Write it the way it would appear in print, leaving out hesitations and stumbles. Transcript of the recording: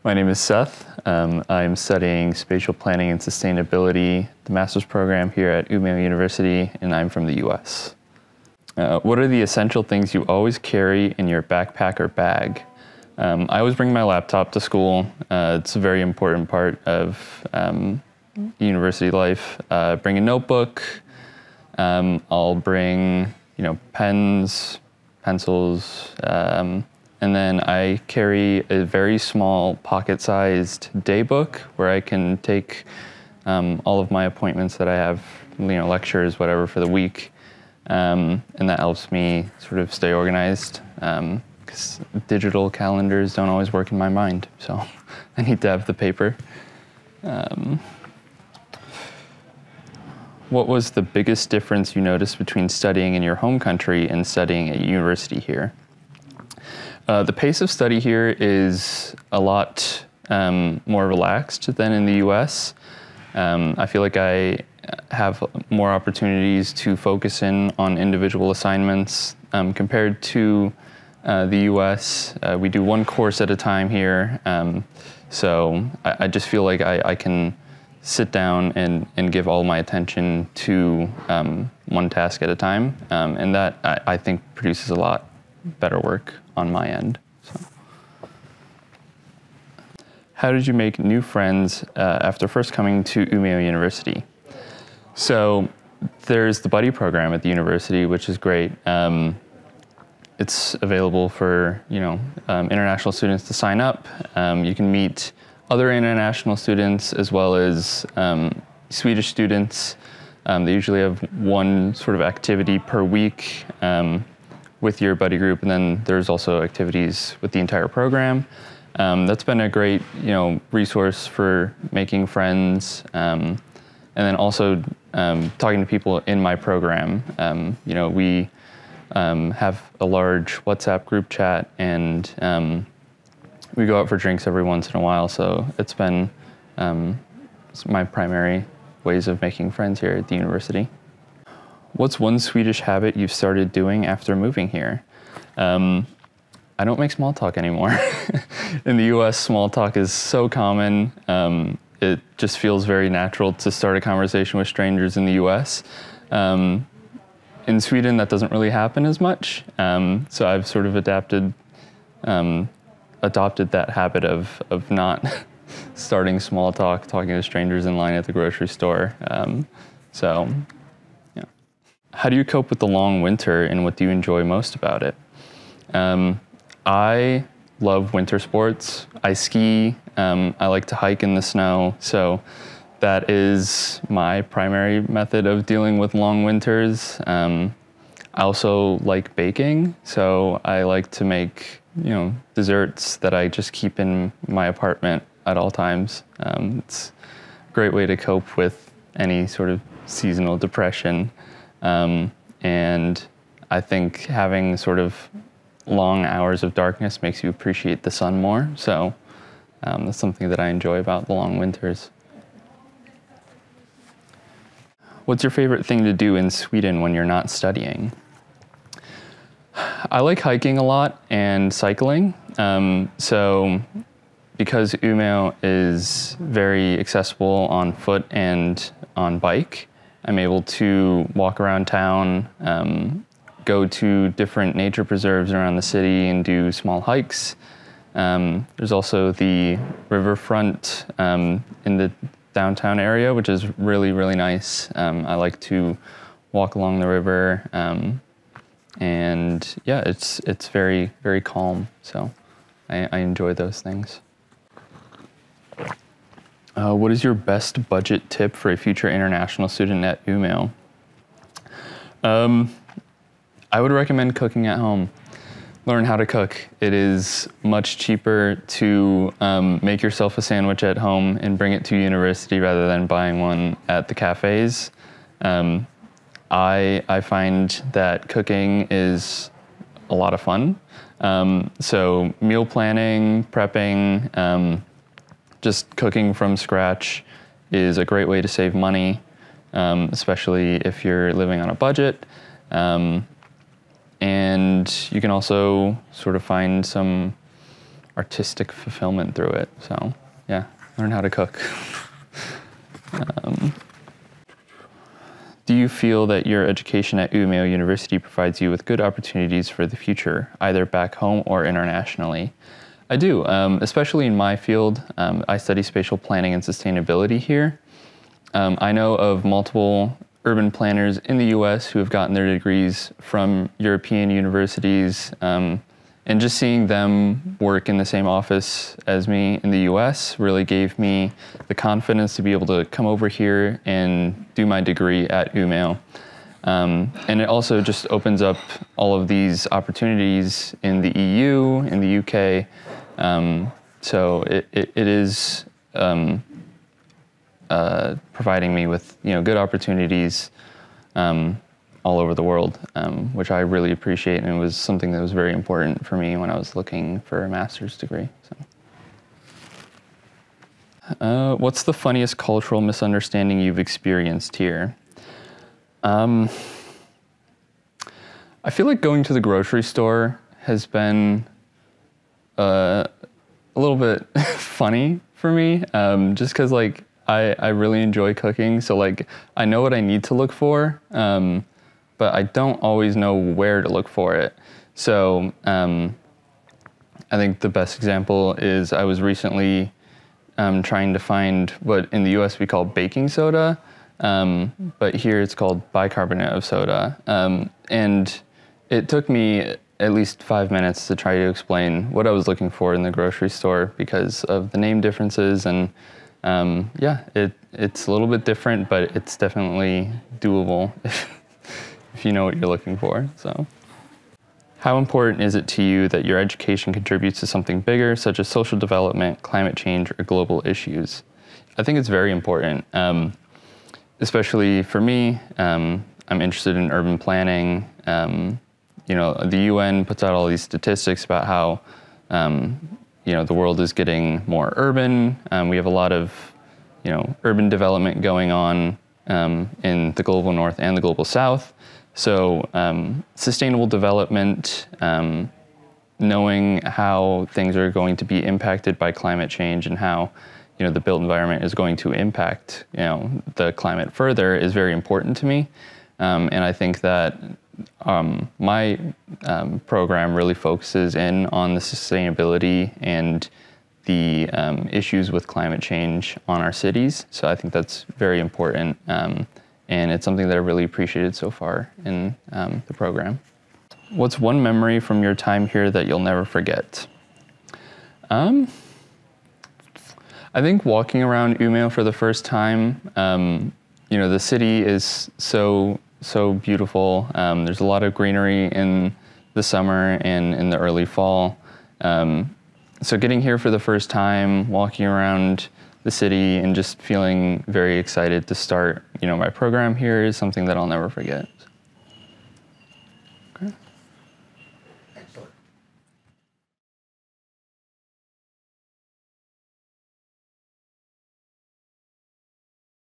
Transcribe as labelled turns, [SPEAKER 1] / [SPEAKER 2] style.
[SPEAKER 1] My name is Seth. I'm studying Spatial Planning and Sustainability, the master's program here at Umeå University, and I'm from the US. What are the essential things you always carry in your backpack or bag? I always bring my laptop to school. It's a very important part of university life. Bring a notebook. I'll bring, pens, pencils, and then I carry a very small pocket-sized day book where I can take all of my appointments that I have, lectures, whatever, for the week. And that helps me sort of stay organized because digital calendars don't always work in my mind. So I need to have the paper. What was the biggest difference you noticed between studying in your home country and studying at university here? The pace of study here is a lot more relaxed than in the US. I feel like I have more opportunities to focus in on individual assignments compared to the US. We do one course at a time here, so I just feel like I can sit down and give all my attention to one task at a time, and that I think produces a lot better work on my end. So. How did you make new friends after first coming to Umeå University? So there's the buddy program at the university, which is great. It's available for international students to sign up. You can meet other international students as well as Swedish students. They usually have one sort of activity per week with your buddy group, and then there's also activities with the entire program. That's been a great resource for making friends, and then also talking to people in my program. We have a large WhatsApp group chat, and we go out for drinks every once in a while, so it's been my primary ways of making friends here at the university. What's one Swedish habit you've started doing after moving here? I don't make small talk anymore. In the US, small talk is so common. It just feels very natural to start a conversation with strangers in the US. In Sweden, that doesn't really happen as much. So I've sort of adopted that habit of not starting small talk, talking to strangers in line at the grocery store. How do you cope with the long winter, and what do you enjoy most about it? I love winter sports. I ski. I like to hike in the snow. So that is my primary method of dealing with long winters. I also like baking. So I like to make, desserts that I just keep in my apartment at all times. It's a great way to cope with any sort of seasonal depression. And I think having sort of long hours of darkness makes you appreciate the sun more. So that's something that I enjoy about the long winters. What's your favorite thing to do in Sweden when you're not studying? I like hiking a lot and cycling. So because Umeå is very accessible on foot and on bike, I'm able to walk around town, go to different nature preserves around the city and do small hikes. There's also the riverfront in the downtown area, which is really, really nice. I like to walk along the river, and yeah, it's very, very calm. So I enjoy those things. What is your best budget tip for a future international student at Umeå? I would recommend cooking at home. Learn how to cook. It is much cheaper to make yourself a sandwich at home and bring it to university rather than buying one at the cafes. I find that cooking is a lot of fun. So meal planning, prepping, just cooking from scratch is a great way to save money, especially if you're living on a budget. And you can also sort of find some artistic fulfillment through it. So yeah, learn how to cook. Do you feel that your education at Umeå University provides you with good opportunities for the future, either back home or internationally? I do, especially in my field. I study spatial planning and sustainability here. I know of multiple urban planners in the US who have gotten their degrees from European universities, and just seeing them work in the same office as me in the US really gave me the confidence to be able to come over here and do my degree at Umeå. And it also just opens up all of these opportunities in the EU, in the UK. So it is providing me with good opportunities all over the world, which I really appreciate, and it was something that was very important for me when I was looking for a master's degree. So. What's the funniest cultural misunderstanding you've experienced here? I feel like going to the grocery store has been a little bit funny for me, just because I really enjoy cooking, so I know what I need to look for, but I don't always know where to look for it. So I think the best example is I was recently trying to find what in the US we call baking soda, but here it's called bicarbonate of soda. And it took me at least 5 minutes to try to explain what I was looking for in the grocery store because of the name differences, and yeah, it's a little bit different, but it's definitely doable if you know what you're looking for. So, how important is it to you that your education contributes to something bigger, such as social development, climate change, or global issues? I think it's very important, especially for me. I'm interested in urban planning. The UN puts out all these statistics about how the world is getting more urban. We have a lot of, urban development going on in the global north and the global south. So sustainable development, knowing how things are going to be impacted by climate change and how, the built environment is going to impact, the climate further is very important to me. And I think that my program really focuses in on the sustainability and the issues with climate change on our cities. So I think that's very important, and it's something that I really appreciated so far in the program. What's one memory from your time here that you'll never forget? I think walking around Umeå for the first time, the city is so beautiful. There's a lot of greenery in the summer and in the early fall. So getting here for the first time, walking around the city and just feeling very excited to start, my program here is something that I'll never forget. So.